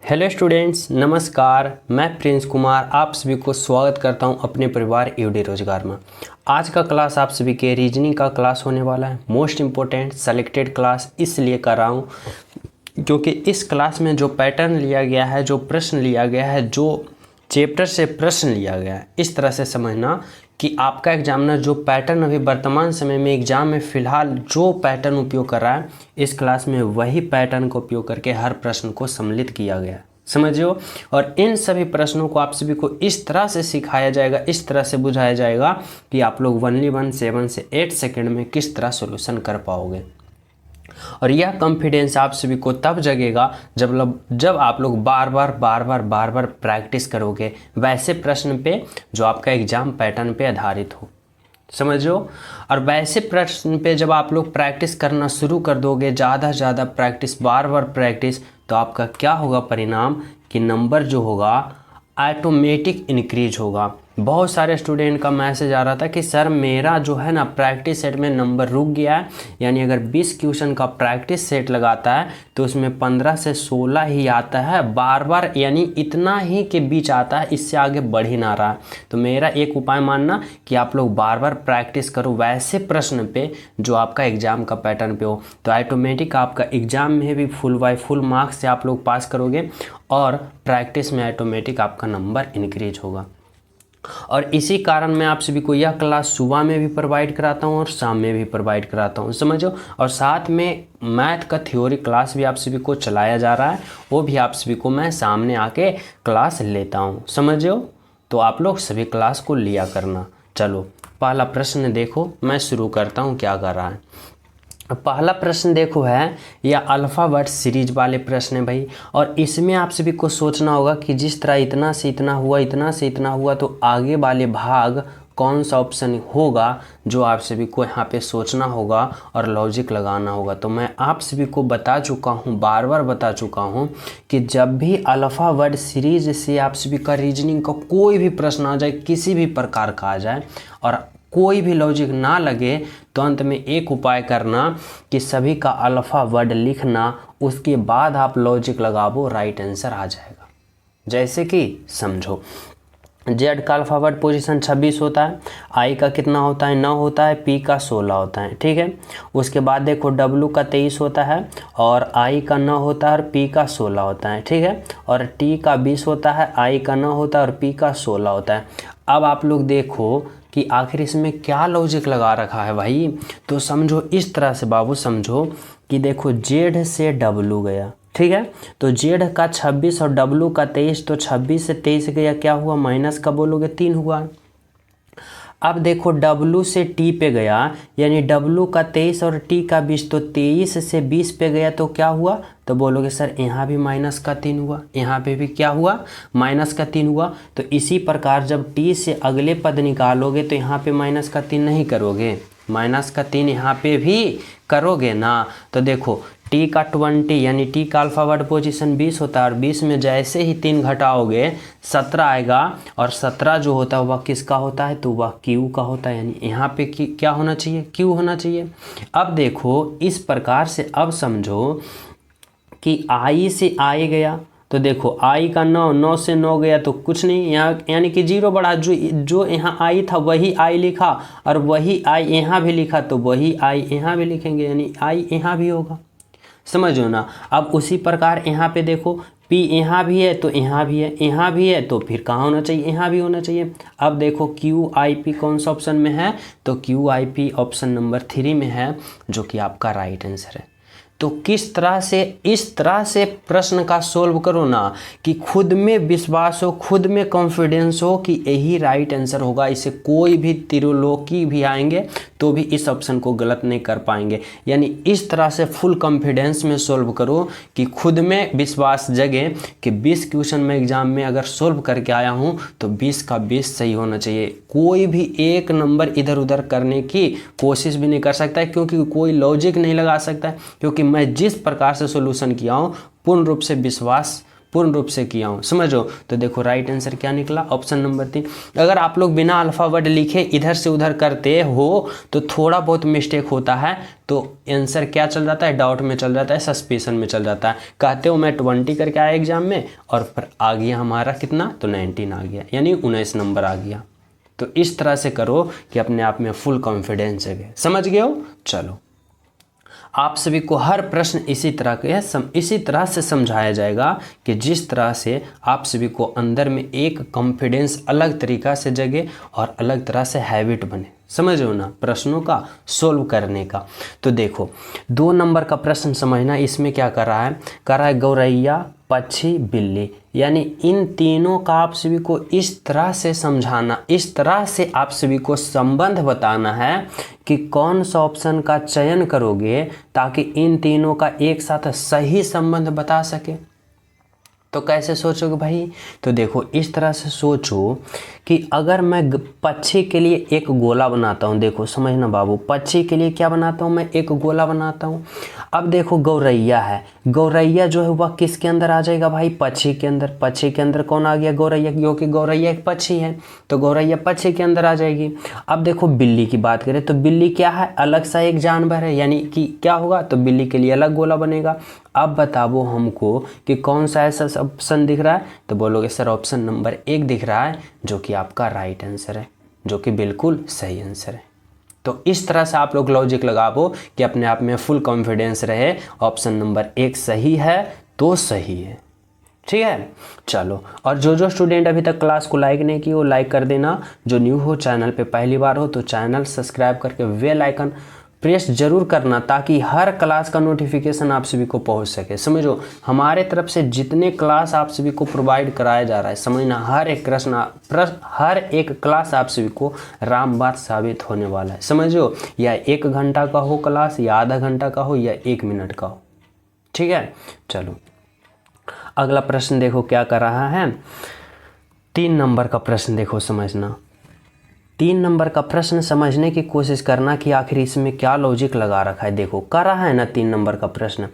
Hello students, नमस्कार। मैं Prince Kumar आप सभी को स्वागत करता हूं अपने परिवार ईडी रोजगार में। आज का क्लास आप सभी के रीजनिंग का क्लास होने वाला है। मोस्ट इम्पोर्टेंट सेलेक्टेड क्लास इसलिए कर रहा हूं क्योंकि इस क्लास में जो पैटर्न लिया गया है, जो प्रश्न लिया गया है, जो चैप्टर से प्रश्न लिया गया है, इस तरह से समझना कि आपका एग्जामिनर जो पैटर्न अभी वर्तमान समय में एग्जाम में फ़िलहाल जो पैटर्न उपयोग कर रहा है, इस क्लास में वही पैटर्न का उपयोग करके हर प्रश्न को सम्मिलित किया गया है। समझियो। और इन सभी प्रश्नों को आप सभी को इस तरह से सिखाया जाएगा, इस तरह से बुझाया जाएगा कि आप लोग 7 से 8 सेकेंड में किस तरह सोल्यूशन कर पाओगे। और यह कॉन्फिडेंस आप सभी को तब जगेगा जब आप लोग बार बार प्रैक्टिस करोगे वैसे प्रश्न पे जो आपका एग्जाम पैटर्न पे आधारित हो। समझो। और वैसे प्रश्न पे जब आप लोग प्रैक्टिस करना शुरू कर दोगे, ज़्यादा से ज़्यादा प्रैक्टिस, बार प्रैक्टिस, तो आपका क्या होगा परिणाम कि नंबर जो होगा ऑटोमेटिक इंक्रीज होगा। बहुत सारे स्टूडेंट का मैसेज आ रहा था कि सर मेरा जो है ना प्रैक्टिस सेट में नंबर रुक गया है, यानी अगर 20 क्वेश्चन का प्रैक्टिस सेट लगाता है तो उसमें 15 से 16 ही आता है, बार यानी इतना ही के बीच आता है, इससे आगे बढ़ ही ना रहा है। तो मेरा एक उपाय मानना कि आप लोग बार प्रैक्टिस करो वैसे प्रश्न पे जो आपका एग्जाम का पैटर्न पे हो, तो ऑटोमेटिक आपका एग्जाम में भी फुल बाय फुल मार्क्स से आप लोग पास करोगे और प्रैक्टिस में ऑटोमेटिक आपका नंबर इंक्रीज होगा। और इसी कारण मैं आप सभी को यह क्लास सुबह में भी प्रोवाइड कराता हूँ और शाम में भी प्रोवाइड कराता हूँ। समझो। और साथ में मैथ का थ्योरी क्लास भी आप सभी को चलाया जा रहा है, वो भी आप सभी को मैं सामने आके क्लास लेता हूँ। समझो। तो आप लोग सभी क्लास को लिया करना। चलो पहला प्रश्न देखो, मैं शुरू करता हूँ क्या कर रहा है। पहला प्रश्न देखो है या अल्फ़ाबेट सीरीज वाले प्रश्न है भाई। और इसमें आप सभी को सोचना होगा कि जिस तरह इतना से इतना हुआ, इतना से इतना हुआ, तो आगे वाले भाग कौन सा ऑप्शन होगा, जो आप सभी को यहाँ पे सोचना होगा और लॉजिक लगाना होगा। तो मैं आप सभी को बता चुका हूँ, बार बार बता चुका हूँ कि जब भी अल्फ़ाबेट सीरीज से आप सभी का रीजनिंग का कोई भी प्रश्न आ जाए, किसी भी प्रकार का आ जाए और कोई भी लॉजिक ना लगे, तो अंत में एक उपाय करना कि सभी का अल्फ़ाबेट लिखना, उसके बाद आप लॉजिक लगाओ, राइट आंसर आ जाएगा। जैसे कि समझो, जेड का अल्फ़ाबेट पोजीशन 26 होता है, आई का कितना होता है, 9 होता है, पी का 16 होता है। ठीक है। उसके बाद देखो डब्लू का 23 होता है और आई का 9 होता है और पी का 16 होता है। ठीक है। और टी का 20 होता है, आई का 9 होता है और पी का 16 होता है। अब आप लोग देखो कि आखिर इसमें क्या लॉजिक लगा रखा है भाई। तो समझो इस तरह से बाबू, समझो कि देखो जेड से डब्लू गया। ठीक है। तो जेड का 26 और डब्लू का 23, तो 26 से 23 गया, क्या हुआ, माइनस का बोलोगे 3 हुआ। अब देखो डब्लू से टी पे गया, यानी डब्लू का 23 और टी का 20, तो 23 से 20 पे गया, तो क्या हुआ, तो बोलोगे सर यहाँ भी माइनस का 3 हुआ, यहाँ पे भी क्या हुआ, माइनस का 3 हुआ। तो इसी प्रकार जब टी से अगले पद निकालोगे तो यहाँ पे माइनस का 3 नहीं करोगे, माइनस का 3 यहाँ पे भी करोगे ना। तो देखो टी का 20, यानी टी का अल्फ़ाबेट पोजीशन 20 होता है और 20 में जैसे ही 3 घटाओगे 17 आएगा। और 17 जो होता है वह किसका होता है, तो वह क्यू का होता है, यानी यहाँ पे क्या होना चाहिए, क्यू होना चाहिए। अब देखो इस प्रकार से अब समझो कि आई से आई गया, तो देखो आई का 9 से 9 गया तो कुछ नहीं, यहाँ यानी कि 0 बढ़ा, जो यहाँ आई था वही आई लिखा और वही आई यहाँ भी लिखा, तो वही आई यहाँ भी लिखेंगे, यानी आई यहाँ भी होगा। समझो ना। अब उसी प्रकार यहाँ पे देखो पी यहाँ भी है तो यहाँ भी है, यहाँ भी है तो फिर कहाँ होना चाहिए, यहाँ भी होना चाहिए। अब देखो क्यू आई पी कौन सा ऑप्शन में है, तो Q I P option number 3 में है, जो कि आपका राइट आंसर है। तो किस तरह से, इस तरह से प्रश्न का सोल्व करो ना कि खुद में विश्वास हो, खुद में कॉन्फिडेंस हो कि यही राइट आंसर होगा। इसे कोई भी त्रिलोकी भी आएंगे तो भी इस ऑप्शन को गलत नहीं कर पाएंगे। यानी इस तरह से फुल कॉन्फिडेंस में सोल्व करो कि खुद में विश्वास जगे कि 20 क्वेश्चन में एग्जाम में अगर सोल्व करके आया हूँ तो 20 का 20 सही होना चाहिए। कोई भी एक नंबर इधर उधर करने की कोशिश भी नहीं कर सकता है, क्योंकि कोई लॉजिक नहीं लगा सकता है, क्योंकि मैं जिस प्रकार से सोल्यूशन किया हूँ पूर्ण रूप से विश्वास पूर्ण रूप से किया हूँ, समझो। तो देखो राइट आंसर क्या निकला, ऑप्शन नंबर 3। अगर आप लोग बिना अल्फ़ाबेट लिखे इधर से उधर करते हो तो थोड़ा बहुत मिस्टेक होता है, तो आंसर क्या चल जाता है, डाउट में चल जाता है, सस्पेंशन में चल जाता है। कहते हो मैं 20 करके आया एग्जाम में और फिर आ गया हमारा कितना, तो 19 आ गया, यानी 19 नंबर आ गया। तो इस तरह से करो कि अपने आप में फुल कॉन्फिडेंस जगे, समझ गए हो। चलो, आप सभी को हर प्रश्न इसी तरह से समझाया जाएगा कि जिस तरह से आप सभी को अंदर में एक कॉन्फिडेंस अलग तरीक़ा से जगे और अलग तरह से हैबिट बने, समझ हो ना, प्रश्नों का सोल्व करने का। तो देखो 2 नंबर का प्रश्न समझना, इसमें क्या कर रहा है गौरैया, पक्षी, बिल्ली, यानी इन तीनों का आप सभी को इस तरह से समझाना, इस तरह से आप सभी को संबंध बताना है कि कौन सा ऑप्शन का चयन करोगे ताकि इन तीनों का एक साथ सही संबंध बता सके। तो कैसे सोचोगे भाई, तो देखो इस तरह से सोचो कि अगर मैं पक्षी के लिए एक गोला बनाता हूँ, देखो समझना बाबू, पक्षी के लिए क्या बनाता हूँ मैं, एक गोला बनाता हूँ। अब देखो गौरैया है, गौरैया जो है वह किसके अंदर आ जाएगा भाई, पक्षी के अंदर। पक्षी के अंदर कौन आ गया, गौरैया, क्योंकि गौरैया एक पक्षी है, तो गौरैया पक्षी के अंदर आ जाएगी। अब देखो बिल्ली की बात करें तो बिल्ली क्या है, अलग सा एक जानवर है, यानी कि क्या होगा, तो बिल्ली के लिए अलग गोला बनेगा। अब बताओ हमको कि कौन सा ऐसा ऑप्शन दिख रहा है, तो बोलोगे सर ऑप्शन नंबर 1 दिख रहा है, जो कि आपका राइट आंसर है, जो कि बिल्कुल सही आंसर है। तो इस तरह से आप लोग लॉजिक लगाओ कि अपने आप में फुल कॉन्फिडेंस रहे, ऑप्शन नंबर 1 सही है तो सही है, ठीक है। चलो, और जो स्टूडेंट अभी तक क्लास को लाइक नहीं किए वो लाइक कर देना, जो न्यू हो चैनल पे पहली बार हो तो चैनल सब्सक्राइब करके बेल आइकन प्रेस जरूर करना, ताकि हर क्लास का नोटिफिकेशन आप सभी को पहुंच सके। समझो, हमारे तरफ से जितने क्लास आप सभी को प्रोवाइड कराया जा रहा है, समझना, हर एक क्लास आप सभी को रामबाण साबित होने वाला है, समझो। या 1 घंटा का हो क्लास, या आधा घंटा का हो, या 1 मिनट का हो, ठीक है। चलो, अगला प्रश्न देखो क्या कर रहा है, 3 नंबर का प्रश्न देखो, समझना। 3 नंबर का प्रश्न समझने की कोशिश करना कि आखिर इसमें क्या लॉजिक लगा रखा है। देखो कर रहा है ना 3 नंबर का प्रश्न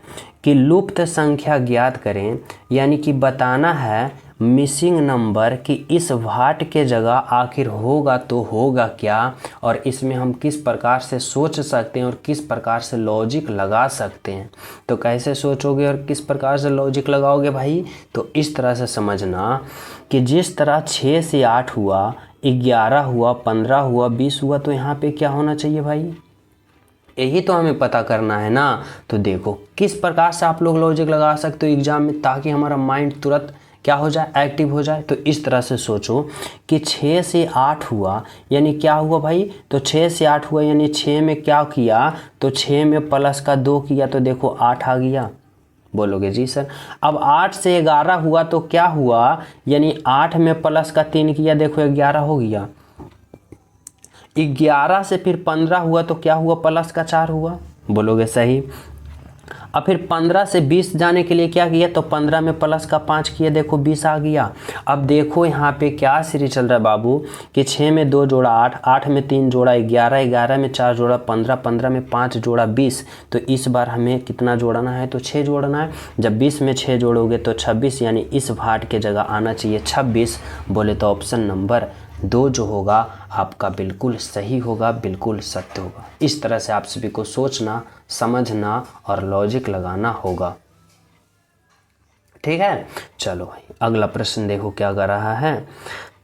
कि लुप्त संख्या ज्ञात करें, यानी कि बताना है मिसिंग नंबर कि इस भाट के जगह आखिर होगा तो होगा क्या, और इसमें हम किस प्रकार से सोच सकते हैं और किस प्रकार से लॉजिक लगा सकते हैं। तो कैसे सोचोगे और किस प्रकार से लॉजिक लगाओगे भाई, तो इस तरह से समझना कि जिस तरह 6 से 8 हुआ, 11 हुआ, 15 हुआ, 20 हुआ, तो यहाँ पे क्या होना चाहिए भाई, यही तो हमें पता करना है ना। तो देखो किस प्रकार से आप लोग लॉजिक लगा सकते हो एग्जाम में, ताकि हमारा माइंड तुरंत क्या हो जाए, एक्टिव हो जाए। तो इस तरह से सोचो कि 6 से 8 हुआ, यानी क्या हुआ भाई, तो 6 से 8 हुआ, यानी 6 में क्या किया, तो 6 में प्लस का 2 किया, तो देखो 8 आ गया। बोलोगे जी सर। अब 8 से 11 हुआ तो क्या हुआ, यानी 8 में प्लस का 3 किया, देखो 11 हो गया। 11 से फिर 15 हुआ तो क्या हुआ, प्लस का 4 हुआ। बोलोगे सही। अब फिर 15 से 20 जाने के लिए क्या किया, तो 15 में प्लस का 5 किया, देखो 20 आ गया। अब देखो यहाँ पे क्या सीरीज चल रहा है बाबू कि 6 में 2 जोड़ा 8, 8 में 3 जोड़ा 11, 11 में 4 जोड़ा 15, 15 में 5 जोड़ा 20। तो इस बार हमें कितना जोड़ना है, तो 6 जोड़ना है। जब 20 में 6 जोड़ोगे तो 26, यानी इस भाट के जगह आना चाहिए 26। बोले तो ऑप्शन नंबर 2 जो होगा आपका बिल्कुल सही होगा, बिल्कुल सत्य होगा। इस तरह से आप सभी को सोचना, समझना और लॉजिक लगाना होगा, ठीक है। चलो भाई अगला प्रश्न देखो क्या कर रहा है,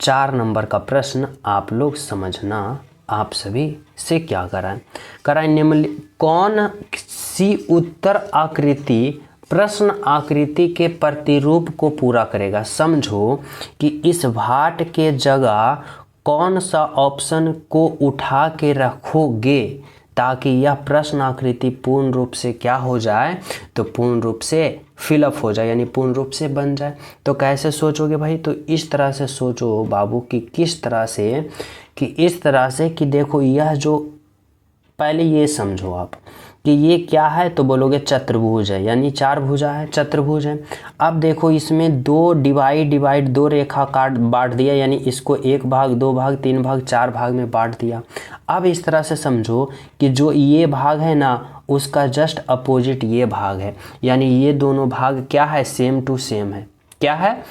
4 नंबर का प्रश्न आप लोग समझना, आप सभी से क्या कराएं निम्नलिखित कौन सी उत्तर आकृति प्रश्न आकृति के प्रतिरूप को पूरा करेगा। समझो कि इस भाट के जगह कौन सा ऑप्शन को उठा के रखोगे ताकि यह प्रश्न आकृति पूर्ण रूप से क्या हो जाए, तो पूर्ण रूप से फिलअप हो जाए, यानी पूर्ण रूप से बन जाए। तो कैसे सोचोगे भाई, तो इस तरह से सोचो बाबू कि किस तरह से, कि इस तरह से कि देखो यह जो, पहले ये समझो आप कि ये क्या है, तो बोलोगे चतुर्भुज है, यानी 4 भुजा है, चतुर्भुज है। अब देखो इसमें 2 डिवाइड 2 रेखा काट बांट दिया, यानी इसको 1 भाग 2 भाग 3 भाग 4 भाग में बांट दिया। अब इस तरह से समझो कि जो ये भाग है ना, उसका जस्ट अपोजिट ये भाग है, यानी ये दोनों भाग क्या है, सेम टू सेम है। क्या है,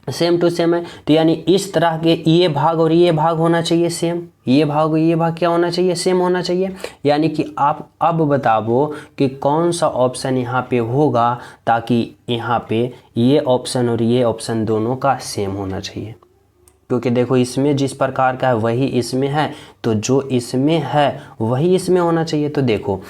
सेम टू सेम है। तो यानी इस तरह के ये भाग और ये भाग होना चाहिए सेम, ये भाग और ये भाग क्या होना चाहिए, सेम होना चाहिए। यानी कि आप अब बताओ कि कौन सा ऑप्शन यहाँ पे होगा, ताकि यहाँ पे ये ऑप्शन और ये ऑप्शन दोनों का सेम होना चाहिए। क्योंकि देखो इसमें जिस प्रकार का है वही इसमें है, तो जो इसमें है वही इसमें होना चाहिए। तो देखो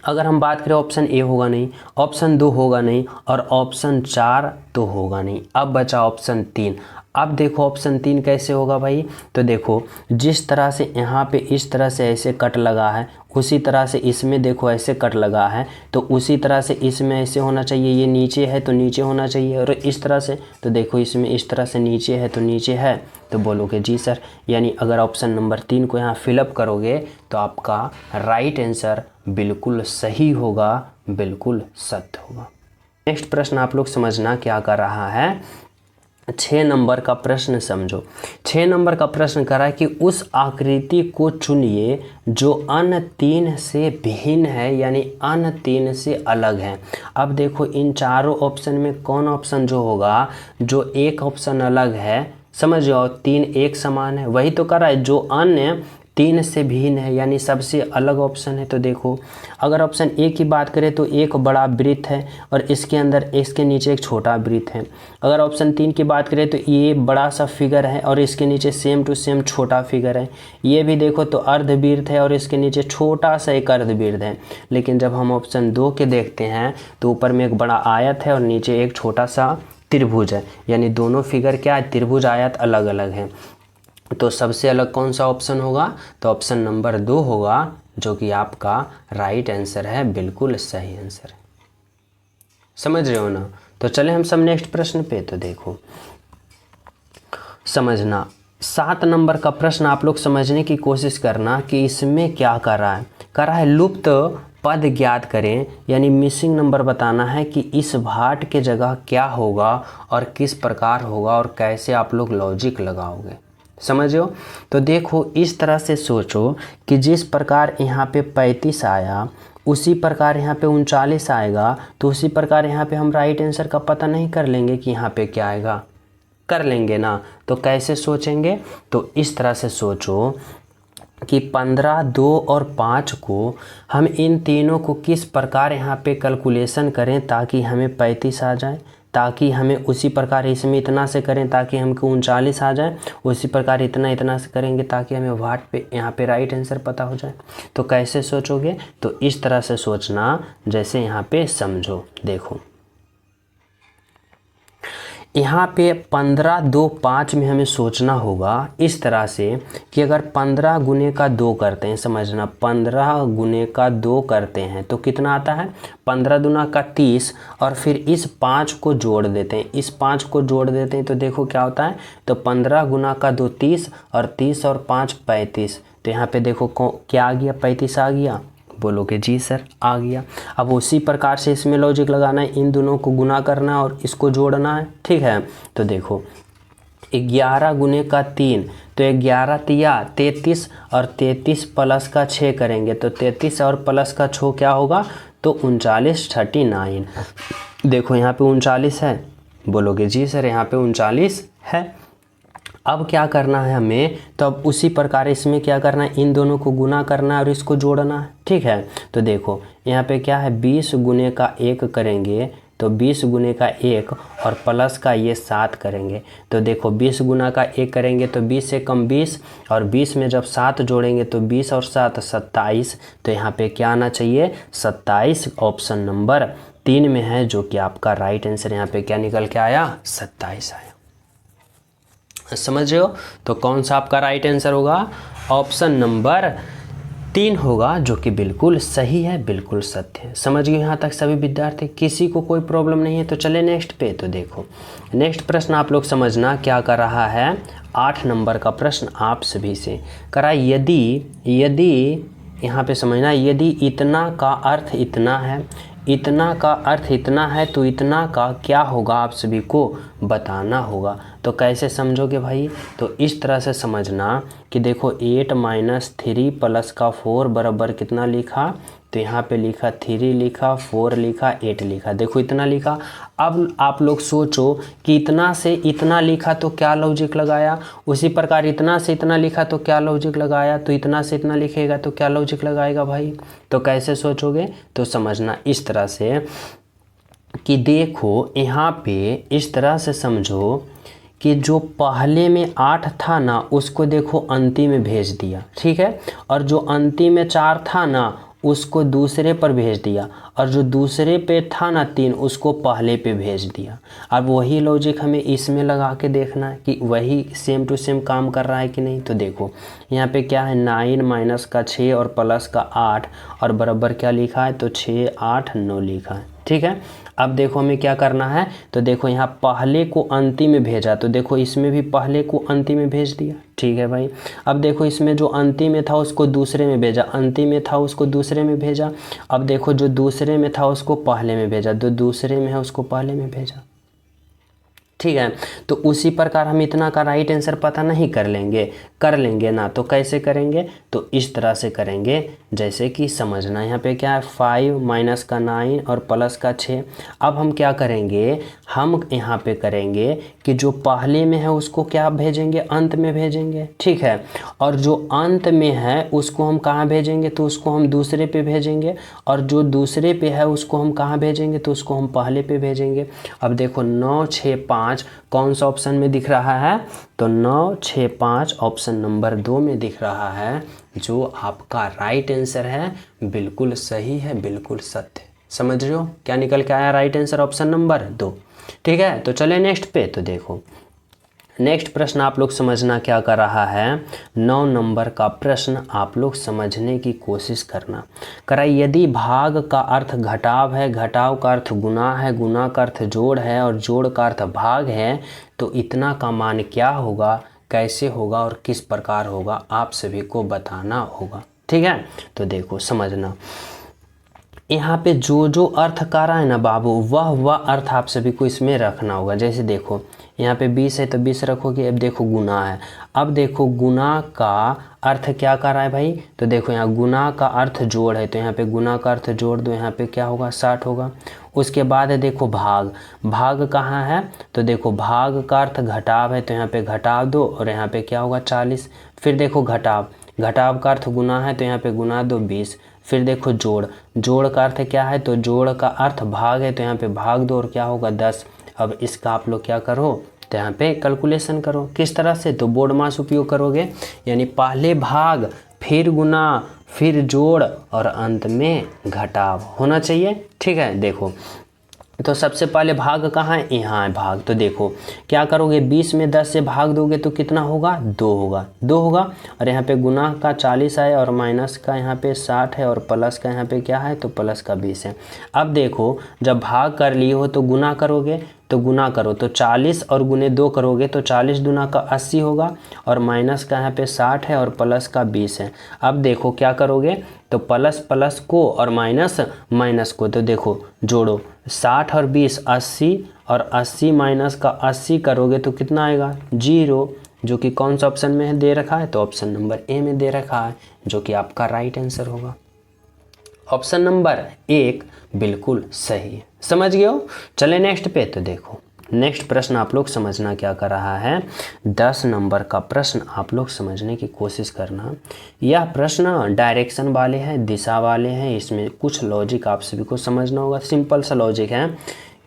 अगर हम बात करें ऑप्शन ए होगा नहीं, ऑप्शन 2 होगा नहीं, और ऑप्शन 4 तो होगा नहीं। अब बचा ऑप्शन 3। अब देखो ऑप्शन 3 कैसे होगा भाई, तो देखो जिस तरह से यहाँ पे इस तरह से ऐसे कट लगा है, उसी तरह से इसमें देखो ऐसे कट लगा है, तो उसी तरह से इसमें ऐसे होना चाहिए। ये नीचे है तो नीचे होना चाहिए, और इस तरह से तो देखो इसमें इस तरह से नीचे है तो नीचे है। तो बोलोगे जी सर, यानी अगर ऑप्शन नंबर 3 को यहाँ फिलअप करोगे तो आपका राइट आंसर बिल्कुल सही होगा, बिल्कुल सत्य होगा। नेक्स्ट प्रश्न आप लोग समझना क्या कर रहा है, 6 नंबर का प्रश्न समझो। 6 नंबर का प्रश्न करा है कि उस आकृति को चुनिए जो अन्य 3 से भिन्न है, यानी अन्य 3 से अलग है। अब देखो इन चारों ऑप्शन में कौन ऑप्शन जो होगा, जो एक ऑप्शन अलग है, समझ जाओ 3 एक समान है, वही तो करा है। जो अन्य 3 से भिन्न है यानी सबसे अलग ऑप्शन है। तो देखो अगर ऑप्शन ए की बात करें तो एक बड़ा वृत्त है और इसके अंदर इसके नीचे एक छोटा वृत्त है। अगर ऑप्शन 3 की बात करें तो ये बड़ा सा फिगर है और इसके नीचे सेम टू सेम छोटा फिगर है। ये भी देखो तो अर्धवृत्त है और इसके नीचे छोटा सा एक अर्धवृत्त है। लेकिन जब हम ऑप्शन 2 के देखते हैं तो ऊपर में एक बड़ा आयत है और नीचे एक छोटा सा त्रिभुज है, यानी दोनों फिगर क्या है, त्रिभुज आयत अलग अलग है। तो सबसे अलग कौन सा ऑप्शन होगा, तो ऑप्शन नंबर 2 होगा, जो कि आपका राइट आंसर है, बिल्कुल सही आंसर है। समझ रहे हो ना। तो चले हम सब नेक्स्ट प्रश्न पे। तो देखो समझना 7 नंबर का प्रश्न आप लोग समझने की कोशिश करना कि इसमें क्या कर रहा है लुप्त पद ज्ञात करें, यानी मिसिंग नंबर बताना है कि इस भाट के जगह क्या होगा और किस प्रकार होगा और कैसे आप लोग लॉजिक लगाओगे। समझो। तो देखो इस तरह से सोचो कि जिस प्रकार यहाँ पे 35 आया उसी प्रकार यहाँ पे 39 आएगा, तो उसी प्रकार यहाँ पे हम राइट आंसर का पता नहीं कर लेंगे कि यहाँ पे क्या आएगा, कर लेंगे ना। तो कैसे सोचेंगे, तो इस तरह से सोचो कि 15, 2 और 5 को हम इन तीनों को किस प्रकार यहाँ पे कैलकुलेशन करें ताकि हमें 35 आ जाए, ताकि हमें उसी प्रकार इसमें इतना से करें ताकि हमको 39 आ जाए, उसी प्रकार इतना इतना से करेंगे ताकि हमें वाट पे यहाँ पे राइट आंसर पता हो जाए। तो कैसे सोचोगे, तो इस तरह से सोचना जैसे यहाँ पे समझो। देखो यहाँ पे 15, 2, 5 में हमें सोचना होगा इस तरह से कि अगर 15 गुने का 2 करते हैं, समझना 15 गुने का 2 करते हैं तो कितना आता है, 15 दूना का 30, और फिर इस 5 को जोड़ देते हैं, इस 5 को जोड़ देते हैं तो देखो क्या होता है, तो 15 गुना का 2 30 और 30 और 5 35। तो यहाँ पे देखो क्या आ गया, 35 आ गया। बोलोगे जी सर आ गया। अब उसी प्रकार से इसमें लॉजिक लगाना है, इन दोनों को गुना करना है और इसको जोड़ना है, ठीक है। तो देखो 11 गुने का 3, तो 11 तिया 33 और 33 प्लस का 6 करेंगे तो 33 और प्लस का 6 क्या होगा, तो 39 39। देखो यहाँ पे 39 है, बोलोगे जी सर यहाँ पे 39 है। अब क्या करना है हमें, तो अब उसी प्रकार इसमें क्या करना है, इन दोनों को गुना करना है और इसको जोड़ना है, ठीक है। तो देखो यहाँ पे क्या है, 20 गुने का 1 करेंगे तो 20 गुने का 1 और प्लस का ये 7 करेंगे। तो देखो 20 गुना का 1 करेंगे तो 20 से कम 20, और 20 में जब 7 जोड़ेंगे तो 20 और 7 27। तो यहाँ पे क्या आना चाहिए, 27 ऑप्शन नंबर 3 में है, जो कि आपका राइट आंसर यहाँ पे क्या निकल के आया, 27 आया। समझ रहे हो। तो कौन सा आपका राइट आंसर होगा, ऑप्शन नंबर 3 होगा, जो कि बिल्कुल सही है, बिल्कुल सत्य है। समझ गए यहाँ तक सभी विद्यार्थी, किसी को कोई प्रॉब्लम नहीं है। तो चले नेक्स्ट पे। तो देखो नेक्स्ट प्रश्न आप लोग समझना क्या कर रहा है, 8 नंबर का प्रश्न आप सभी से करा, यदि यहाँ पे समझना, यदि इतना का अर्थ इतना है, इतना का अर्थ इतना है, तो इतना का क्या होगा आप सभी को बताना होगा। तो कैसे समझोगे भाई, तो इस तरह से समझना कि देखो 8 - 3 प्लस का 4 बराबर कितना लिखा, तो यहाँ पे लिखा 3 लिखा, 4 लिखा, 8 लिखा। देखो इतना लिखा। अब आप लोग सोचो कि इतना से इतना लिखा तो क्या लॉजिक लगाया, उसी प्रकार इतना से इतना लिखा तो क्या लॉजिक लगाया, तो इतना से इतना लिखेगा तो क्या लॉजिक लगाएगा भाई। तो कैसे सोचोगे, तो समझना इस तरह से कि देखो यहाँ पे इस तरह से समझो कि जो पहले में 8 था ना उसको देखो अंतिम में भेज दिया, ठीक है, और जो अंतिम में 4 था ना उसको दूसरे पर भेज दिया, और जो दूसरे पे था ना 3 उसको पहले पे भेज दिया। अब वही लॉजिक हमें इसमें लगा के देखना है कि वही सेम टू सेम काम कर रहा है कि नहीं। तो देखो यहाँ पे क्या है, 9 माइनस का 6 और प्लस का 8 और बराबर क्या लिखा है, तो 6 8 9 लिखा है, ठीक है। अब देखो हमें क्या करना है, तो देखो यहाँ पहले को अंतिम में भेजा, तो देखो इसमें भी पहले को अंतिम में भेज दिया, ठीक है भाई। अब देखो इसमें जो अंतिम में था उसको दूसरे में भेजा, अंतिम में था उसको दूसरे में भेजा। अब देखो जो दूसरे में था उसको पहले में भेजा, जो दूसरे में है उसको पहले में भेजा, ठीक है। तो उसी प्रकार हम इतना का राइट आंसर पता नहीं कर लेंगे ना। तो कैसे करेंगे, तो इस तरह से करेंगे, जैसे कि समझना यहाँ पे क्या है, 5 माइनस का 9 और प्लस का 6। अब हम क्या करेंगे, हम यहाँ पे करेंगे कि जो पहले में है उसको क्या भेजेंगे, अंत में भेजेंगे, ठीक है। और जो अंत में है उसको हम कहाँ भेजेंगे, तो उसको हम दूसरे पे भेजेंगे, और जो दूसरे पे है उसको हम कहाँ भेजेंगे, तो उसको हम पहले पे भेजेंगे। अब देखो 9 6 5 कौन सा ऑप्शन में दिख रहा है, तो 9 6 5 ऑप्शन नंबर 2 में दिख रहा है, जो आपका राइट आंसर है। बिल्कुल सही है, बिल्कुल सत्य। समझ रहे हो क्या निकल के आया, राइट आंसर ऑप्शन नंबर 2, ठीक है। तो चले नेक्स्ट पे। तो देखो नेक्स्ट प्रश्न आप लोग समझना क्या कर रहा है, 9 नंबर का प्रश्न आप लोग समझने की कोशिश करना। करा यदि भाग का अर्थ घटाव है, घटाव का अर्थ गुना है, गुना का अर्थ जोड़ है और जोड़ का अर्थ भाग है, तो इतना का मान क्या होगा, कैसे होगा और किस प्रकार होगा, आप सभी को बताना होगा, ठीक है। तो देखो समझना, यहाँ पे जो जो अर्थ कर रहा है ना बाबू, वह अर्थ आप सभी को इसमें रखना होगा। जैसे देखो यहाँ पे 20 है तो 20 रखोगे। अब देखो गुना है, अब देखो गुना का अर्थ क्या कर रहा है भाई, तो देखो यहाँ गुना का अर्थ जोड़ है, तो यहाँ पे गुना का अर्थ जोड़ दो, यहाँ पे क्या होगा 60 होगा। उसके बाद है देखो भाग, भाग कहाँ है, तो देखो भाग का अर्थ घटाव है, तो यहाँ पे घटाव दो और यहाँ पे क्या होगा 40। फिर देखो घटाव, घटाव का अर्थ गुना है, तो यहाँ पे गुना दो 20। फिर देखो जोड़, जोड़ का अर्थ क्या है, तो जोड़ का अर्थ भाग है, तो यहाँ पे भाग दो और क्या होगा 10। अब इसका आप लोग क्या करो, तो यहाँ पे कैलकुलेशन करो। किस तरह से, तो बोर्ड मास उपयोग करोगे, यानी पहले भाग फिर गुना फिर जोड़ और अंत में घटाव होना चाहिए, ठीक है। देखो तो सबसे पहले भाग कहाँ है, यहाँ है भाग। तो देखो क्या करोगे, 20 में 10 से भाग दोगे तो कितना होगा, 2 होगा, 2 होगा। और यहाँ पे गुना का 40 है और माइनस का यहाँ पे 60 है और प्लस का यहाँ पे क्या है, तो प्लस का 20 है। अब देखो जब भाग कर लिए हो तो गुना करोगे, तो गुना करो, तो 40 और गुने 2 करोगे तो 40 दूना का 80 होगा, और माइनस का यहाँ पे 60 है और प्लस का 20 है। अब देखो क्या करोगे, तो प्लस प्लस को और माइनस माइनस को, तो देखो जोड़ो 60 और 20 80, और 80 माइनस का 80 करोगे तो कितना आएगा 0, जो कि कौन सा ऑप्शन में दे रखा है, तो ऑप्शन नंबर ए में दे रखा है, जो कि आपका राइट आंसर होगा। ऑप्शन नंबर 1 बिल्कुल सही है। समझ गए हो। चले नेक्स्ट पे। तो देखो नेक्स्ट प्रश्न आप लोग समझना क्या कर रहा है, 10 नंबर का प्रश्न आप लोग समझने की कोशिश करना। यह प्रश्न डायरेक्शन वाले हैं, दिशा वाले हैं, इसमें कुछ लॉजिक आप सभी को समझना होगा। सिंपल सा लॉजिक है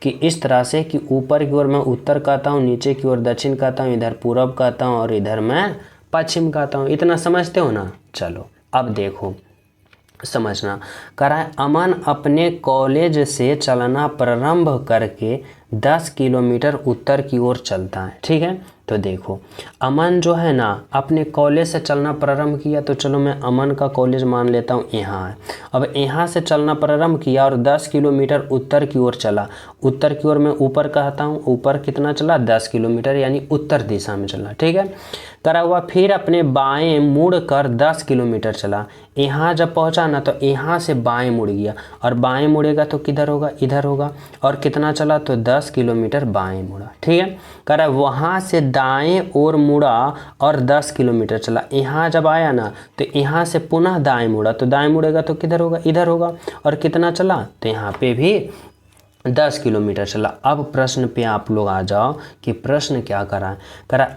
कि इस तरह से कि ऊपर की ओर मैं उत्तर कहता हूँ, नीचे की ओर दक्षिण कहता हूँ, इधर पूरब कहता हूँ और इधर मैं पश्चिम कहता हूँ। इतना समझते हो ना। चलो अब देखो समझना, कराए अमन अपने कॉलेज से चलना प्रारंभ करके 10 किलोमीटर उत्तर की ओर चलता है, ठीक है। तो देखो अमन जो है ना अपने कॉलेज से चलना प्रारंभ किया, तो चलो मैं अमन का कॉलेज मान लेता हूँ यहाँ है। अब यहाँ से चलना प्रारंभ किया और 10 किलोमीटर उत्तर की ओर चला। उत्तर की ओर मैं ऊपर कहता हूँ, ऊपर कितना चला 10 किलोमीटर, यानी उत्तर दिशा में चला, ठीक है। करा हुआ फिर अपने बाएं मुड़ कर 10 किलोमीटर चला। यहाँ जब पहुँचा ना तो यहाँ से बाएं मुड़ गया, और बाएं मुड़ेगा तो किधर होगा, इधर होगा। और कितना चला, तो 10 किलोमीटर बाएं मुड़ा, ठीक है। करा वहाँ से दाएं ओर मुड़ा और 10 किलोमीटर चला। यहाँ जब आया ना तो यहाँ से पुनः दाएं मुड़ा, तो दाएं मुड़ेगा तो किधर होगा, इधर होगा। और कितना चला, तो यहाँ पे भी 10 किलोमीटर चला। अब प्रश्न पे आप लोग आ जाओ कि प्रश्न क्या करा।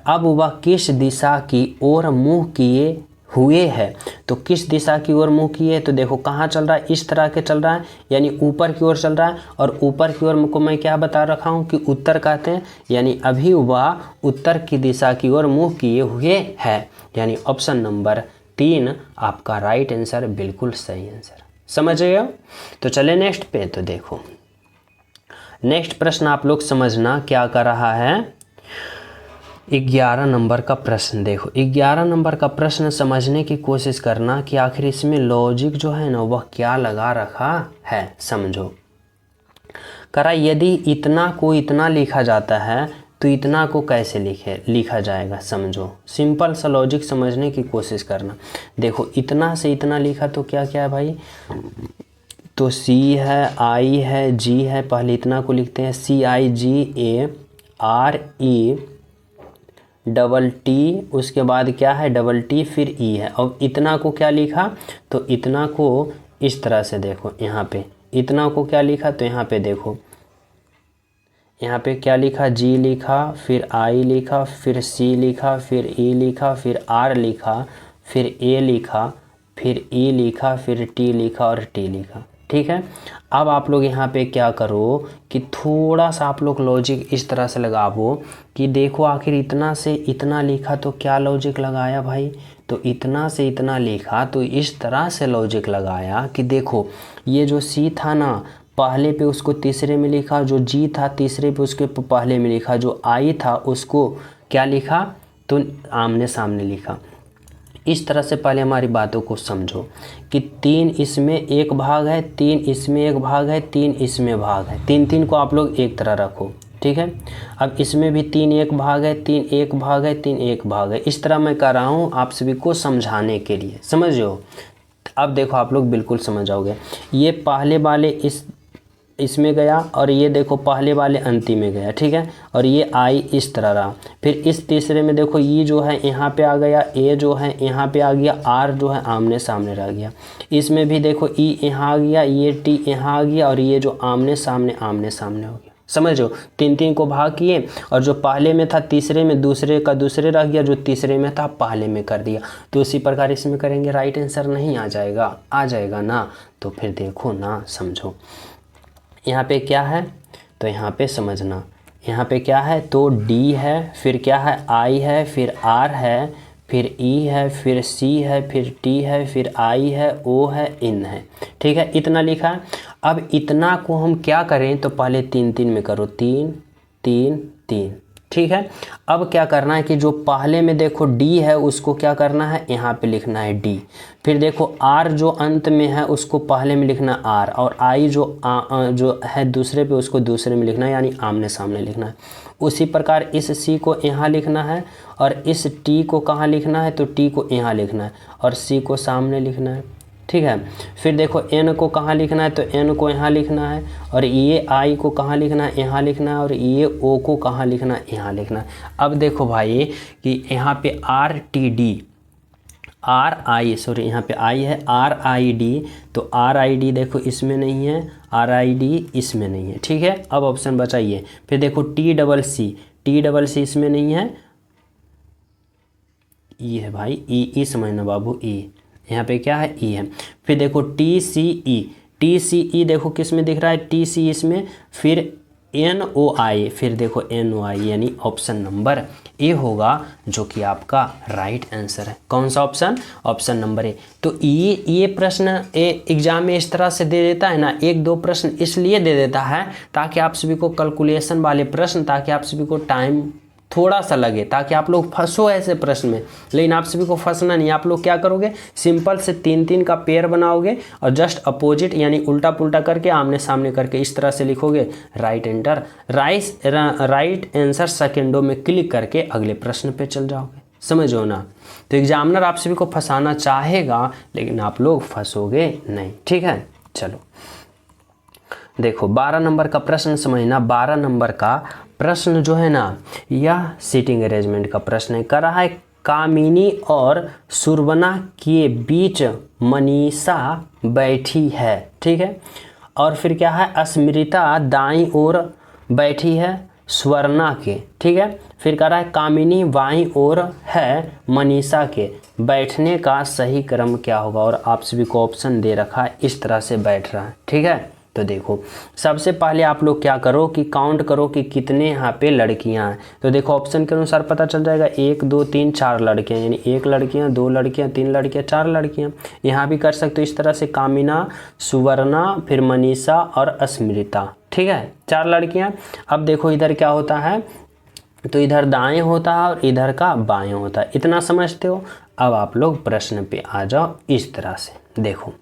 अब वह किस दिशा की ओर मुँह किए हुए है। तो किस दिशा की ओर मुँह किए, तो देखो कहाँ चल रहा है, इस तरह के चल रहा है, यानी ऊपर की ओर चल रहा है। और ऊपर की ओर को मैं क्या बता रखा हूँ कि उत्तर कहते हैं, यानी अभी वह उत्तर की दिशा की ओर मुँह किए हुए है, यानी ऑप्शन नंबर 3 आपका राइट आंसर, बिल्कुल सही आंसर। समझ गए हो। तो चले नेक्स्ट पे। तो देखो नेक्स्ट प्रश्न आप लोग समझना क्या कर रहा है। 11 नंबर का प्रश्न देखो, 11 नंबर का प्रश्न समझने की कोशिश करना कि आखिर इसमें लॉजिक जो है ना वह क्या लगा रखा है। समझो करा, यदि इतना को इतना लिखा जाता है तो इतना को कैसे लिखा जाएगा। समझो, सिंपल सा लॉजिक समझने की कोशिश करना। देखो इतना से इतना लिखा तो क्या क्या है भाई, तो C है, I है, G है। पहले इतना को लिखते हैं CIGARE डबल टी, उसके बाद क्या है डबल टी, फिर ई है। अब इतना को क्या लिखा, तो इतना को इस तरह से देखो, यहाँ पे इतना को क्या लिखा, तो यहाँ पे देखो, यहाँ पे क्या लिखा, जी लिखा, फिर आई लिखा, फिर सी लिखा, फिर ई लिखा, फिर आर लिखा, फिर ए लिखा, फिर ई लिखा, फिर टी लिखा और टी लिखा। ठीक है। अब आप लोग यहाँ पे क्या करो कि थोड़ा सा आप लोग लॉजिक इस तरह से लगाओ कि देखो आखिर इतना से इतना लिखा तो क्या लॉजिक लगाया भाई, तो इतना से इतना लिखा तो इस तरह से लॉजिक लगाया कि देखो ये जो सी था ना पहले पे उसको तीसरे में लिखा, जो जी था तीसरे पे उसके पहले में लिखा, जो आई था उसको क्या लिखा, तो आमने सामने लिखा। इस तरह से पहले हमारी बातों को समझो कि 3 इसमें एक भाग है, 3 इसमें एक भाग है, 3 इसमें भाग है, 3 को आप लोग एक तरह रखो। ठीक है। अब इसमें भी 3 एक भाग है, 3 एक भाग है, 3 एक भाग है। इस तरह मैं कर रहा हूँ आप सभी को समझाने के लिए, समझो। अब देखो आप लोग बिल्कुल समझ जाओगे। ये पहले वाले इसमें गया और ये देखो पहले वाले अंतिम में गया। ठीक है। और ये आई इस तरह रहा। फिर इस तीसरे में देखो ये जो है यहाँ पे आ गया, ए जो है यहाँ पे आ गया, आर जो है आमने सामने रह गया। इसमें भी देखो ई यहाँ आ गया, ये टी यहाँ आ गया और ये जो आमने सामने हो गया। समझो 3 को भाग किए और जो पहले में था तीसरे में दूसरे का दूसरे रह गया, जो तीसरे में था पहले में कर दिया। तो उसी प्रकार इसमें करेंगे, राइट आंसर नहीं आ जाएगा, आ जाएगा ना। तो फिर देखो ना, समझो यहाँ पे क्या है, तो यहाँ पे समझना, यहाँ पे क्या है, तो डी है, फिर क्या है आई है, फिर आर है, फिर ई है, फिर सी है, फिर टी है, फिर आई है, ओ है, इन है। ठीक है। इतना लिखा है। अब इतना को हम क्या करें, तो पहले 3 में करो, 3 3 3। ठीक है। अब क्या करना है कि जो पहले में देखो डी है उसको क्या करना है, यहाँ पे लिखना है डी। फिर देखो आर जो अंत में है उसको पहले में लिखना आर, और आई जो है दूसरे पे उसको दूसरे में लिखना है, यानी आमने सामने लिखना है। उसी प्रकार इस सी को यहाँ लिखना है और इस टी को कहाँ लिखना है, तो टी को यहाँ लिखना है और सी को सामने लिखना है। ठीक है। फिर देखो एन को कहाँ लिखना है, तो एन को यहाँ लिखना है, और ये आई को कहाँ लिखना है, यहाँ लिखना है, और ये ओ को कहाँ लिखना है, यहाँ लिखना है। अब देखो भाई कि यहाँ पे आर टी डी, यहाँ पे आई है, आर आई डी, तो आर आई डी देखो इसमें नहीं है, आर आई डी इसमें नहीं है। ठीक है। अब ऑप्शन बचाइए। फिर देखो टी डबल सी इसमें नहीं है, ई है भाई, ई समझना बाबू, ई यहाँ पे क्या है, ई है। फिर देखो टी सी ई देखो किस में दिख रहा है, टी सी इसमें, फिर एन ओ आई, फिर देखो एन ओ आई, यानी ऑप्शन नंबर ए होगा जो कि आपका राइट आंसर है। कौन सा ऑप्शन, ऑप्शन नंबर ए। तो ये प्रश्न एग्जाम में इस तरह से दे देता है ना, 1-2 प्रश्न इसलिए दे देता है ताकि आप सभी को कैलकुलेशन वाले प्रश्न, ताकि आप सभी को टाइम थोड़ा सा लगे, ताकि आप लोग फंसो ऐसे प्रश्न में। लेकिन आप सभी को फंसना नहीं, आप लोग क्या करोगे, सिंपल से 3 का पेयर बनाओगे और जस्ट अपोजिट यानी उल्टा पुल्टा करके आमने सामने करके इस तरह से लिखोगे, राइट आंसर सेकेंडों में क्लिक करके अगले प्रश्न पे चल जाओगे। समझो ना। तो एग्जामिनर आप सभी को फंसाना चाहेगा लेकिन आप लोग फंसोगे नहीं। ठीक है। चलो देखो 12 नंबर का प्रश्न समझना। 12 नंबर का प्रश्न जो है ना, यह सीटिंग अरेंजमेंट का प्रश्न है। कर रहा है कामिनी और सुरवना के बीच मनीषा बैठी है, ठीक है। और फिर क्या है, स्मृता दाईं ओर बैठी है स्वर्णा के, ठीक है। फिर कह रहा है कामिनी बाईं ओर है मनीषा के, बैठने का सही क्रम क्या होगा। और आप सभी को ऑप्शन दे रखा है, इस तरह से बैठ रहा है, ठीक है। तो देखो सबसे पहले आप लोग क्या करो कि काउंट करो कि कितने यहाँ पे लड़कियाँ हैं। तो देखो ऑप्शन के अनुसार पता चल जाएगा, 1 2 3 4 लड़कियाँ, यानी 1 लड़कियाँ, 2 लड़कियाँ, 3 लड़कियाँ, 4 लड़कियाँ। यहाँ भी कर सकते हो इस तरह से, कामिना, सुवर्णा, फिर मनीषा और स्मृता, ठीक है, 4 लड़कियाँ। अब देखो इधर क्या होता है, तो इधर दाएं होता है और इधर का बाएं होता है, इतना समझते हो। अब आप लोग प्रश्न पे आ जाओ इस तरह से। देखो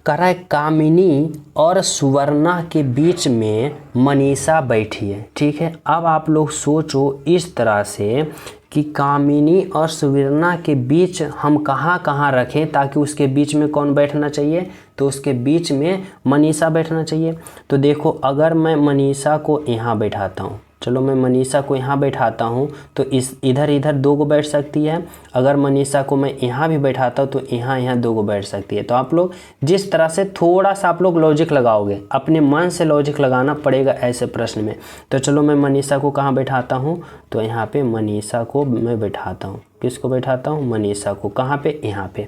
कह रहा है कामिनी और सुवर्णा के बीच में मनीषा बैठी है, ठीक है। अब आप लोग सोचो इस तरह से कि कामिनी और सुवर्णा के बीच हम कहाँ कहाँ रखें ताकि उसके बीच में कौन बैठना चाहिए, तो उसके बीच में मनीषा बैठना चाहिए। तो देखो अगर मैं मनीषा को यहाँ बैठाता हूँ, चलो मैं मनीषा को यहाँ बैठाता हूँ तो इस इधर 2 गो बैठ सकती है। अगर मनीषा को मैं यहाँ भी बैठाता हूँ तो यहाँ 2 गो बैठ सकती है। तो आप लोग जिस तरह से थोड़ा सा आप लोग लॉजिक लगाओगे, अपने मन से लॉजिक लगाना पड़ेगा ऐसे प्रश्न में। तो चलो मैं मनीषा को कहाँ बैठाता हूँ, तो यहाँ पे मनीषा को मैं बैठाता हूँ। किसको बैठाता हूँ, मनीषा को। कहाँ पे, यहाँ पे।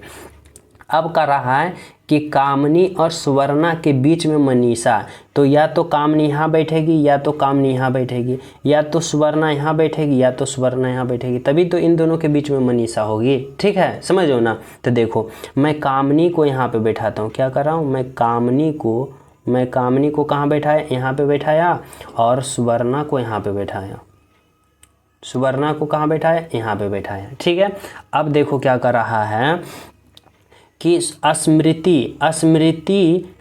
अब कर रहा है कि कामनी और सुवर्णा के बीच में मनीषा, तो या तो कामनी यहाँ बैठेगी या तो कामनी यहाँ बैठेगी, या तो सुवर्णा यहाँ बैठेगी या तो सुवर्णा यहाँ बैठेगी, तभी तो इन दोनों के बीच में मनीषा होगी, ठीक है, समझो ना। तो देखो मैं कामनी को यहाँ पे बैठाता हूँ, क्या कर रहा हूँ, मैं कामनी को कहाँ बैठाया, यहाँ पे बैठाया, और सुवर्णा को यहाँ पे बैठाया, सुवर्णा को कहाँ बैठाया, यहाँ पे बैठाया, ठीक है। अब देखो क्या कर रहा है कि स्मृति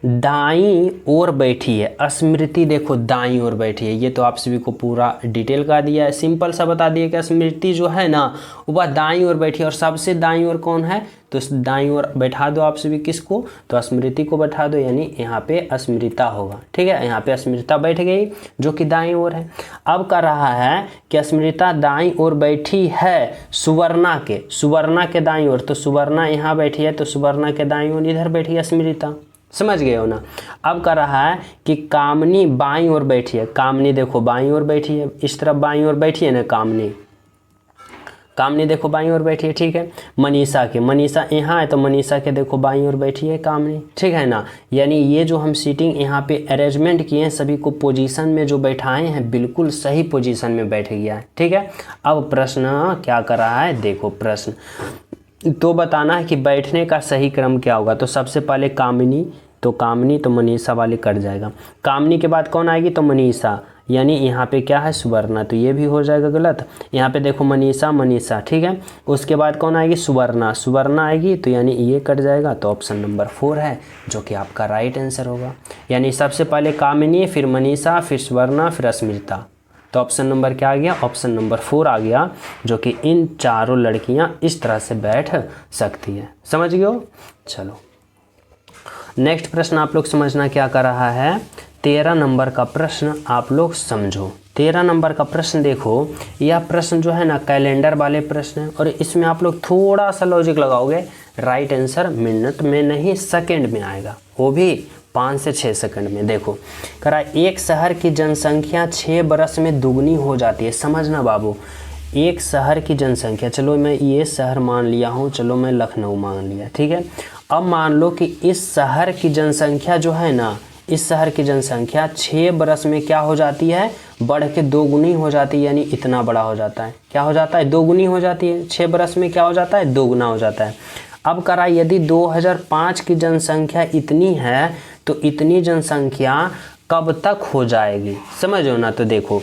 दाईं ओर बैठी है। स्मृति देखो दाईं ओर बैठी है, ये तो आप सभी को पूरा डिटेल का दिया है, सिंपल सा बता दिया कि स्मृति जो है ना वह दाईं ओर बैठी है। और सबसे दाईं ओर कौन है, तो दाईं ओर बैठा दो आप सभी, किसको, तो स्मृति को बैठा दो, यानी यहाँ पे स्मृता होगा, ठीक है। यहाँ पे स्मृता बैठ गई जो कि दाईं ओर है। अब कर रहा है कि स्मृता दाईं ओर बैठी है सुवर्णा के दाईं ओर, तो सुवर्णा यहाँ बैठी है तो सुवर्णा के दाईं ओर इधर बैठी है स्मृता, समझ गए हो ना। अब कर रहा है कि कामनी बाईं ओर बैठी है, कामनी देखो बाईं ओर बैठी है, इस तरफ बाईं ओर बैठी है ना कामनी देखो बाईं ओर बैठी है, ठीक है। मनीषा यहाँ है तो मनीषा के देखो बाईं ओर बैठी है कामनी, ठीक है ना। यानी ये जो हम सीटिंग यहाँ पे अरेंजमेंट किए हैं, सभी को पोजीशन में जो बैठाए हैं बिल्कुल सही पोजीशन में बैठ गया है, ठीक है। अब प्रश्न क्या कर रहा है, देखो प्रश्न तो बताना है कि बैठने का सही क्रम क्या होगा। तो सबसे पहले कामनी तो मनीषा वाले कट जाएगा, कामनी के बाद कौन आएगी, तो मनीषा, यानी यहाँ पे क्या है, सुवर्णा, तो ये भी हो जाएगा गलत। यहाँ पे देखो मनीषा, ठीक है। उसके बाद कौन आएगी, सुवर्णा आएगी, तो यानी ये कट जाएगा। तो ऑप्शन नंबर 4 है जो कि आपका राइट आंसर होगा। यानी सबसे पहले कामिनी, फिर मनीषा, फिर सुवर्णा, फिर स्मृता। तो ऑप्शन नंबर क्या आ गया, ऑप्शन नंबर 4 आ गया, जो कि इन चारों लड़कियाँ इस तरह से बैठ सकती है, समझ गए हो। चलो नेक्स्ट प्रश्न आप लोग समझना क्या कर रहा है। 13 नंबर का प्रश्न आप लोग समझो। 13 नंबर का प्रश्न देखो, यह प्रश्न जो है ना कैलेंडर वाले प्रश्न है, और इसमें आप लोग थोड़ा सा लॉजिक लगाओगे, राइट आंसर मिनट में नहीं सेकंड में आएगा, वो भी 5 से 6 सेकंड में। देखो करा, एक शहर की जनसंख्या 6 बरस में दुगनी हो जाती है। समझना बाबू, एक शहर की जनसंख्या, चलो मैं ये शहर मान लिया हूँ, चलो मैं लखनऊ मान लिया, ठीक है। अब मान लो कि इस शहर की जनसंख्या जो है ना, इस शहर की जनसंख्या 6 बरस में क्या हो जाती है, बढ़ के दोगुनी हो जाती है, यानी इतना बड़ा हो जाता है। क्या हो जाता है, दोगुनी हो जाती है। 6 बरस में क्या हो जाता है, दोगुना हो जाता है। अब करा, यदि 2005 की जनसंख्या इतनी है तो इतनी जनसंख्या कब तक हो जाएगी, समझो ना। तो देखो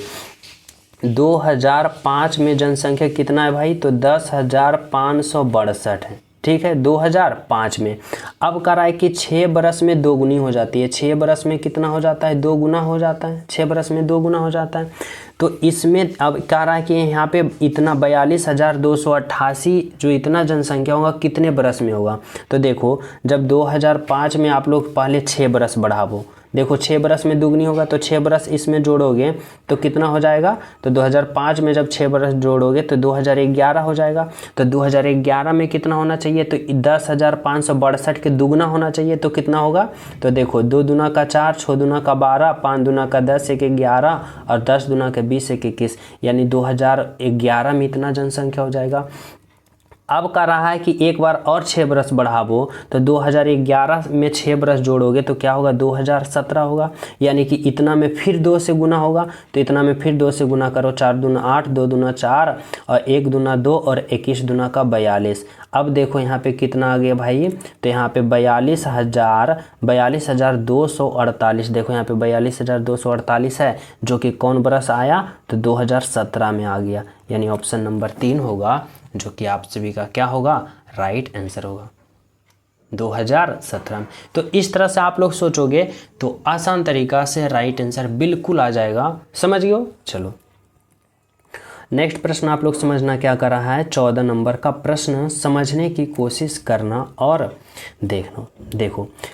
2005 में जनसंख्या कितना है भाई, तो 10,562 है, ठीक है, 2005 में। अब कह रहा है कि 6 बरस में दोगुनी हो जाती है। 6 बरस में कितना हो जाता है, 2 गुना हो जाता है। 6 बरस में 2 गुना हो जाता है। तो इसमें अब कह रहा है कि यहाँ पे इतना 42,288 जो इतना जनसंख्या होगा कितने बरस में होगा। तो देखो जब 2005 में आप लोग पहले 6 बरस बढ़ावो, देखो 6 बरस में दुगनी होगा तो 6 बरस इसमें जोड़ोगे तो कितना हो जाएगा, तो 2005 में जब 6 बरस जोड़ोगे तो 2011 हो जाएगा। तो 2011 में कितना होना चाहिए, तो 10,562 के दुगना होना चाहिए, तो कितना होगा, तो देखो 2 दूना का 4, 6 दूना का 12, 5 दूना का 10, 1 11 और 10 दूना का 20, 1 21, यानी 2011 में इतना जनसंख्या हो जाएगा। अब कह रहा है कि एक बार और 6 बरस बढ़ावो, तो 2011 में 6 बरस जोड़ोगे तो क्या होगा, 2017 होगा, यानी कि इतना में फिर 2 से गुना होगा, तो इतना में फिर 2 से गुना करो, 4 दूना 8, 2 दूना 4 और 1 दूना 2 और 21 दूना का 42। अब देखो यहाँ पे कितना आ गया भाई, तो यहाँ पे 42,248, देखो यहाँ पे 42,248 है, जो कि कौन बरस आया, तो 2017 में आ गया, यानी ऑप्शन नंबर 3 होगा, जो कि आप सभी का क्या होगा, राइट आंसर होगा 2017 में। तो इस तरह से आप लोग सोचोगे तो आसान तरीका से राइट आंसर बिल्कुल आ जाएगा, समझ गए हो। चलो नेक्स्ट प्रश्न आप लोग समझना क्या कर रहा है, 14 नंबर का प्रश्न समझने की कोशिश करना और देखो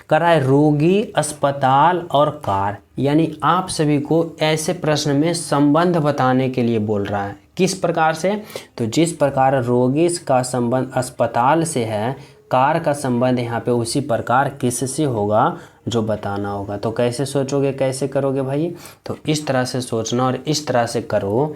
कर रहा है रोगी, अस्पताल और कार, यानी आप सभी को ऐसे प्रश्न में संबंध बताने के लिए बोल रहा है। किस प्रकार से, तो जिस प्रकार रोगी का संबंध अस्पताल से है, कार का संबंध यहाँ पे उसी प्रकार किससे होगा जो बताना होगा। तो कैसे सोचोगे, कैसे करोगे भाई, तो इस तरह से सोचना और इस तरह से करो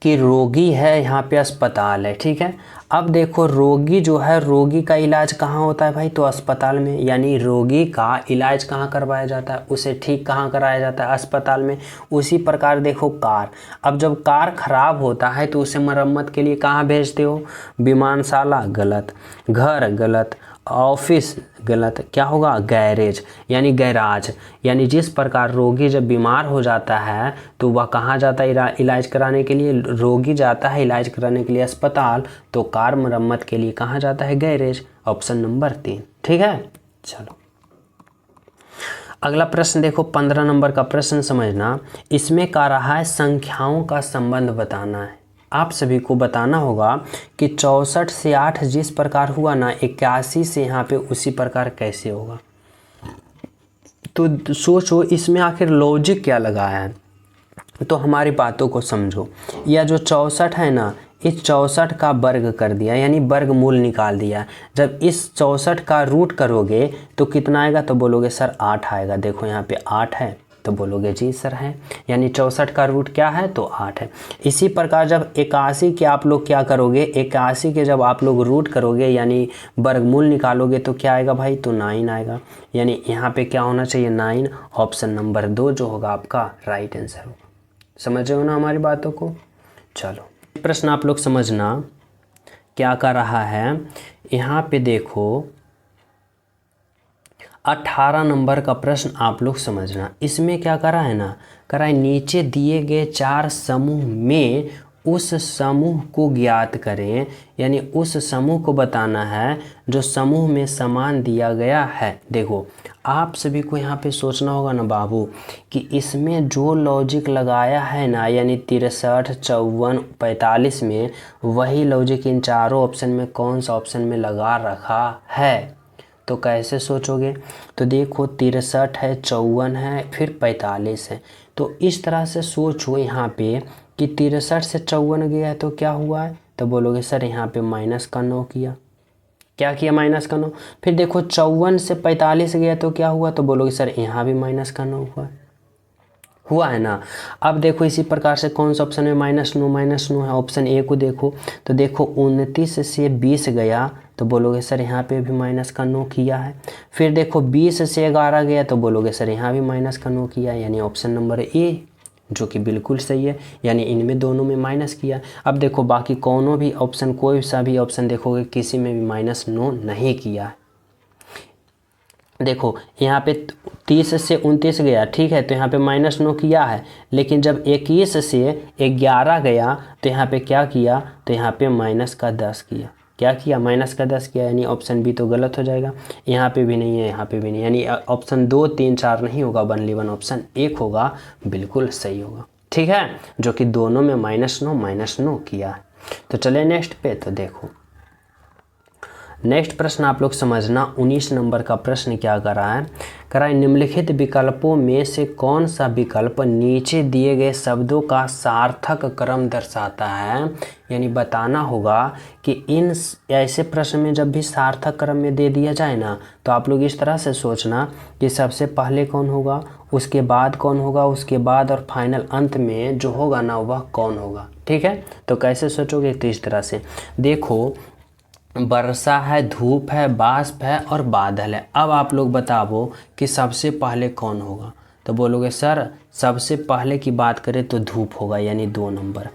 कि रोगी है, यहाँ पे अस्पताल है, ठीक है। अब देखो रोगी जो है, रोगी का इलाज कहाँ होता है भाई, तो अस्पताल में, यानी रोगी का इलाज कहाँ करवाया जाता है, उसे ठीक कहाँ कराया जाता है, अस्पताल में। उसी प्रकार देखो कार, अब जब कार खराब होता है तो उसे मरम्मत के लिए कहाँ भेजते हो, विमानशाला, गलत, घर गलत, ऑफिस गलत, क्या होगा, गैरेज यानी गैराज। यानी जिस प्रकार रोगी जब बीमार हो जाता है तो वह कहाँ जाता है इलाज कराने के लिए, रोगी जाता है इलाज कराने के लिए अस्पताल, तो कार मरम्मत के लिए कहाँ जाता है, गैरेज, ऑप्शन नंबर 3, ठीक है। चलो अगला प्रश्न देखो, 15 नंबर का प्रश्न समझना, इसमें कह रहा है संख्याओं का संबंध बताना है। आप सभी को बताना होगा कि 64 से 8 जिस प्रकार हुआ ना, 81 से यहाँ पे उसी प्रकार कैसे होगा। तो सोचो इसमें आखिर लॉजिक क्या लगाया है, तो हमारी बातों को समझो। यह जो 64 है ना, इस 64 का वर्ग कर दिया, यानी वर्गमूल निकाल दिया। जब इस 64 का रूट करोगे तो कितना आएगा, तो बोलोगे सर 8 आएगा। देखो यहाँ पे 8 है, तो बोलोगे जी सर है, यानी 64 का रूट क्या है, तो 8 है। इसी प्रकार जब 81 के आप लोग क्या करोगे, 81 के जब आप लोग रूट करोगे यानी वर्गमूल निकालोगे तो क्या आएगा भाई, तो 9 आएगा। यानी यहाँ पे क्या होना चाहिए, 9, ऑप्शन नंबर 2 जो होगा आपका राइट आंसर होगा। समझ रहे हो ना हमारी बातों को। चलो प्रश्न आप लोग समझना क्या कर रहा है, यहाँ पे देखो 18 नंबर का प्रश्न आप लोग समझना। इसमें क्या करा है ना, करा है नीचे दिए गए 4 समूह में उस समूह को ज्ञात करें, यानी उस समूह को बताना है जो समूह में समान दिया गया है। देखो आप सभी को यहाँ पे सोचना होगा ना बाबू कि इसमें जो लॉजिक लगाया है ना, यानी 63, 54, 45 में, वही लॉजिक इन चारों ऑप्शन में कौन सा ऑप्शन में लगा रखा है। तो कैसे सोचोगे, तो देखो 63 है, 54 है, फिर 45 है। तो इस तरह से सोचो यहाँ पे कि 63 से 54 गया है तो क्या हुआ है, तो बोलोगे सर यहाँ पे माइनस का 9 किया, क्या किया, माइनस का 9। फिर देखो 54 से 45 गया तो क्या हुआ, तो बोलोगे सर यहाँ भी माइनस का 9 हुआ है ना। अब देखो इसी प्रकार से कौन सा ऑप्शन में -9 है, ऑप्शन ए को देखो, तो देखो 29 से 20 गया तो बोलोगे सर यहाँ पे भी माइनस का 9 किया है। फिर देखो 20 से 11 गया तो बोलोगे सर यहाँ भी माइनस का 9 किया, यानी ऑप्शन नंबर ए जो कि बिल्कुल सही है, यानी इनमें दोनों में माइनस किया। अब देखो बाकी कोनो भी ऑप्शन, कोई सा भी ऑप्शन देखोगे किसी में भी -9 नहीं किया है। देखो यहाँ पे 30 से 29 गया, ठीक है, तो यहाँ पे -9 किया है, लेकिन जब 21 से 11 गया तो यहाँ पे क्या किया, तो यहाँ पे -10 किया। क्या किया, -10 किया, यानी ऑप्शन बी तो गलत हो जाएगा। यहाँ पे भी नहीं है, यहाँ पे भी नहीं, यानी ऑप्शन 2, 3, 4 नहीं होगा, ओनली वन ऑप्शन 1 होगा, बिल्कुल सही होगा, ठीक है, जो कि दोनों में -9 किया है। तो चले नेक्स्ट पे, तो देखो नेक्स्ट प्रश्न आप लोग समझना, 19 नंबर का प्रश्न क्या कर रहा है, कह रहा है निम्नलिखित विकल्पों में से कौन सा विकल्प नीचे दिए गए शब्दों का सार्थक क्रम दर्शाता है। यानी बताना होगा कि इन ऐसे प्रश्न में जब भी सार्थक क्रम में दे दिया जाए ना, तो आप लोग इस तरह से सोचना कि सबसे पहले कौन होगा, उसके बाद कौन होगा, उसके बाद और फाइनल अंत में जो होगा ना वह कौन होगा। ठीक है, तो कैसे सोचोगे, तो इस तरह से देखो, वर्षा है, धूप है, बाष्प है और बादल है। अब आप लोग बताओ कि सबसे पहले कौन होगा, तो बोलोगे सर सबसे पहले की बात करें तो धूप होगा, यानी 2 नंबर।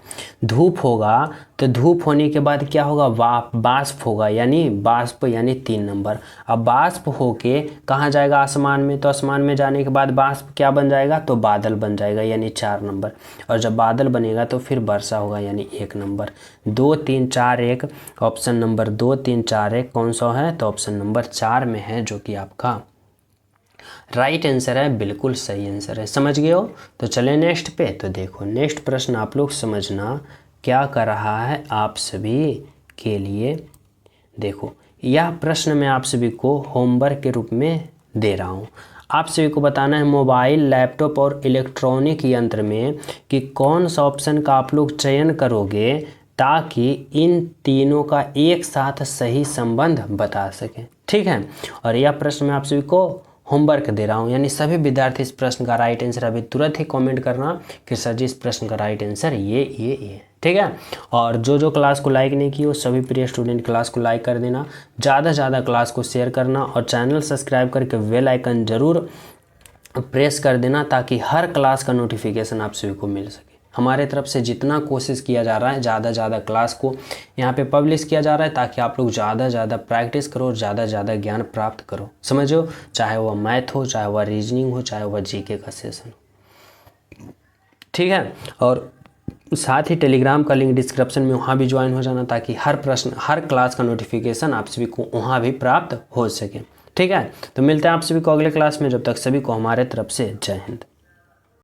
धूप होगा तो धूप होने के बाद क्या होगा, बाष्प होगा, यानी बाष्प, यानी 3 नंबर। अब बाष्प होके कहाँ जाएगा, आसमान में, तो आसमान में जाने के बाद बाष्प क्या बन जाएगा, तो बादल बन जाएगा, यानी 4 नंबर। और जब बादल बनेगा तो फिर वर्षा होगा, यानी 1 नंबर। 2 3 4 1, ऑप्शन नंबर 2 3 4 1 कौन सा है, तो ऑप्शन नंबर 4 में है, जो कि आपका राइट आंसर है, बिल्कुल सही आंसर है। समझ गए हो, तो चले नेक्स्ट पे। तो देखो नेक्स्ट प्रश्न आप लोग समझना क्या कर रहा है आप सभी के लिए। देखो यह प्रश्न मैं आप सभी को होमवर्क के रूप में दे रहा हूँ। आप सभी को बताना है मोबाइल, लैपटॉप और इलेक्ट्रॉनिक यंत्र में कि कौन सा ऑप्शन का आप लोग चयन करोगे ताकि इन तीनों का एक साथ सही संबंध बता सकें। ठीक है, और यह प्रश्न मैं आप सभी को होमवर्क दे रहा हूँ, यानी सभी विद्यार्थी इस प्रश्न का राइट आंसर अभी तुरंत ही कमेंट करना कि सर जी इस प्रश्न का राइट आंसर ये। ठीक है, और जो क्लास को लाइक नहीं की हो सभी प्रिय स्टूडेंट क्लास को लाइक कर देना, ज़्यादा से ज़्यादा क्लास को शेयर करना और चैनल सब्सक्राइब करके बेल आइकन ज़रूर प्रेस कर देना ताकि हर क्लास का नोटिफिकेशन आप सभी को मिल सके। हमारे तरफ से जितना कोशिश किया जा रहा है, ज़्यादा क्लास को यहाँ पे पब्लिश किया जा रहा है ताकि आप लोग ज़्यादा प्रैक्टिस करो और ज़्यादा ज्ञान प्राप्त करो। समझो, चाहे वह मैथ हो, चाहे वह रीजनिंग हो, चाहे वह जीके का सेशन हो। ठीक है, और साथ ही टेलीग्राम का लिंक डिस्क्रिप्शन में, वहाँ भी ज्वाइन हो जाना ताकि हर प्रश्न, हर क्लास का नोटिफिकेशन आप सभी को वहाँ भी प्राप्त हो सके। ठीक है, तो मिलते हैं आप सभी को अगले क्लास में, जब तक सभी को हमारे तरफ से जय हिंद।